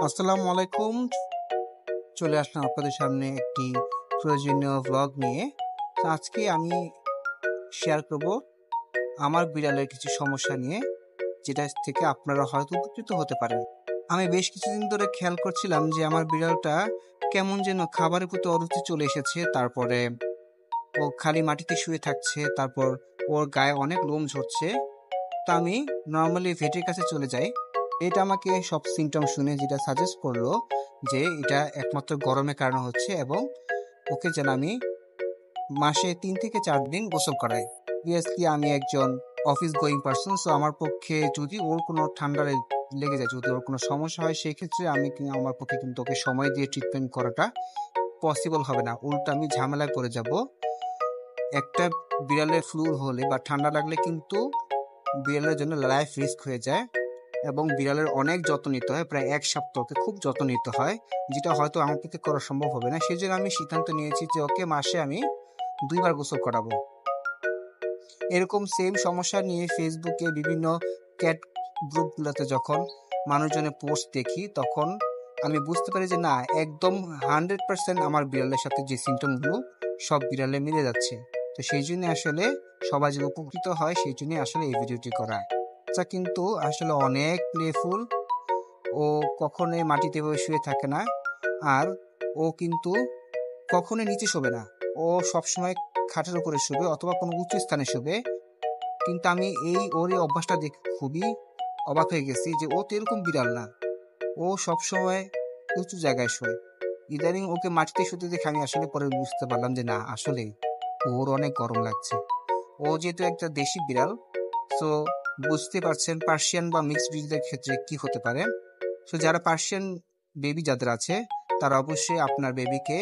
আসসালামু আলাইকুম। চলে আসলাম আপনাদের সামনে একটি প্রয়োজনীয় ভ্লগ নিয়ে। তো আজকে আমি শেয়ার করব আমার বিড়ালের কিছু সমস্যা নিয়ে, যেটা থেকে আপনারা হয়তো উপকৃত হতে পারেন। আমি বেশ কিছুদিন ধরে খেয়াল করছিলাম যে আমার বিড়ালটা কেমন যেন খাবারের প্রতি অরুচি চলে এসেছে। তারপরে ও খালি মাটিতে শুয়ে থাকছে, তারপর ওর গায়ে অনেক লোম ঝরছে। তো আমি নর্মালি ভেটের কাছে চলে যাই। এটা আমাকে সব সিমটম শুনে যেটা সাজেস্ট করলো যে এটা একমাত্র গরমের কারণে হচ্ছে, এবং ওকে যেন আমি মাসে 3 থেকে 4 দিন গোসল করাই। অবভিয়াসলি আমি একজন অফিস গোয়িং পার্সন, সো আমার পক্ষে যদি ওর কোনো ঠান্ডা লেগে যায়, যদি ওর কোনো সমস্যা হয়, সেই ক্ষেত্রে আমার পক্ষে কিন্তু ওকে সময় দিয়ে ট্রিটমেন্ট করাটা পসিবল হবে না। উল্টো আমি ঝামেলায় পড়ে যাব। একটা বিড়ালের ফ্লু হলে বা ঠান্ডা লাগলে কিন্তু বিড়ালের জন্য লাইফ রিস্ক হয়ে যায়, এবং বিড়ালের অনেক যত্ন নিতে হয়। প্রায় 1 সপ্তাহকে খুব যত্ন নিতে হয়, যেটা হয়তো আমার পক্ষে করা সম্ভব হবে না। সেই জন্য আমি সিদ্ধান্ত নিয়েছি যে ওকে মাসে আমি 2বার গোসল করাবো। এরকম সেম সমস্যা নিয়ে ফেসবুকে বিভিন্ন ক্যাট গ্রুপগুলোতে যখন মানুষজনের পোস্ট দেখি, তখন আমি বুঝতে পারি যে না, একদম 100% আমার বিড়ালের সাথে যে সিমটমগুলো সব বিড়ালে মিলে যাচ্ছে। তো সেই জন্য আসলে সবাই যেন উপকৃত হয়, সেই জন্য আসলে এই ভিডিওটি করা। বাচ্চা কিন্তু আসলে অনেক প্লেফুল। ও কখনোই মাটিতে বসে শুয়ে থাকে না, আর ও কিন্তু কখনোই নিচে শোবে না। ও সবসময় খাটের উপরে শোবে অথবা কোনো উঁচু স্থানে শোবে। কিন্তু আমি ওর এই অভ্যাসটা দেখে খুবই অবাক হয়ে গেছি যে ও তো এরকম বিড়াল না। ও সবসময় উঁচু জায়গায় শোয়। ইদানিং ওকে মাটিতে শুতে দেখে আমি আসলে পরে বুঝতে পারলাম যে না, আসলে ওর অনেক গরম লাগছে। ও যেহেতু একটা দেশি বিড়াল, সো বুঝতে পারছেন পার্সিয়ান বা মিক্সড ব্রিডের ক্ষেত্রে কি হতে পারে। সো যারা পার্সিয়ান বেবি যাদের আছে, তারা অবশ্যই আপনার বেবিকে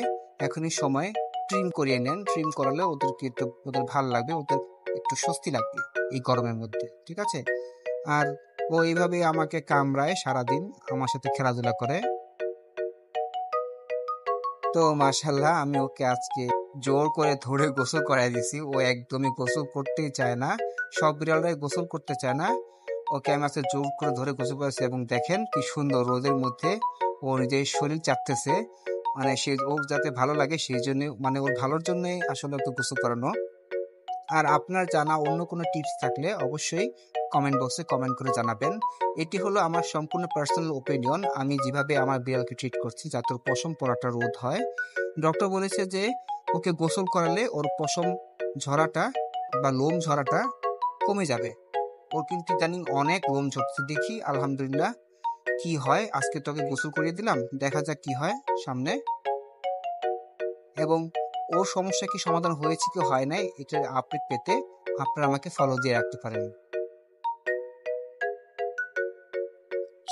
এখনই সময় ট্রিম করিয়ে নেন। ট্রিম করালে ওদের ভালো লাগবে, ওদের একটু স্বস্তি লাগবে এই গরমের মধ্যে, ঠিক আছে? আর ও এইভাবে আমাকে কামড়ায় সারাদিন, আমার সাথে খেলাধুলা করে। তো মাশাল্লাহ, আমি ওকে আজকে জোর করে ধরে গোসল করাই দিছি। ও একদমই গোসল করতেই চায় না। সব বিড়ালরাই গোসল করতে চায় না। ওকে আমি আজকে জোর করে ধরে গোসল করেছি, এবং দেখেন কি সুন্দর রোদের মধ্যে ও নিজের শরীর চাটতেছে। মানে ওর যাতে ভালো লাগে সেই জন্য, মানে ওর ভালোর জন্যই আসলে ওকে গোসল করানো। আর আপনার জানা অন্য কোনো টিপস থাকলে অবশ্যই কমেন্ট বক্সে কমেন্ট করে জানাবেন। এটি হলো আমার সম্পূর্ণ পার্সোনাল ওপিনিয়ন। আমি যেভাবে আমার বিড়ালকে ট্রিট করছি যাতে ওর পশম পড়াটা রোধ হয়। ডক্টর বলেছে যে ওকে গোসল করালে ওর পশম ঝরাটা বা লোম ঝরাটা কমে যাবে। ওর কিন্তু ইদানিং অনেক লোম ঝরছে। দেখি আলহামদুলিল্লাহ কি হয়। আজকে তোকে গোসল করিয়ে দিলাম, দেখা যাক কি হয় সামনে। এবং ওর সমস্যা কি সমাধান হয়েছে কি হয় নাই, এটার আপডেট পেতে আপনারা আমাকে ফলো দিয়ে রাখতে পারেন।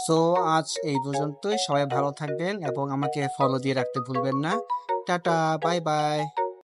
সো আজ এই পর্যন্তই। সবাই ভালো থাকবেন এবং আমাকে ফলো দিয়ে রাখতে ভুলবেন না। Tata, bye bye.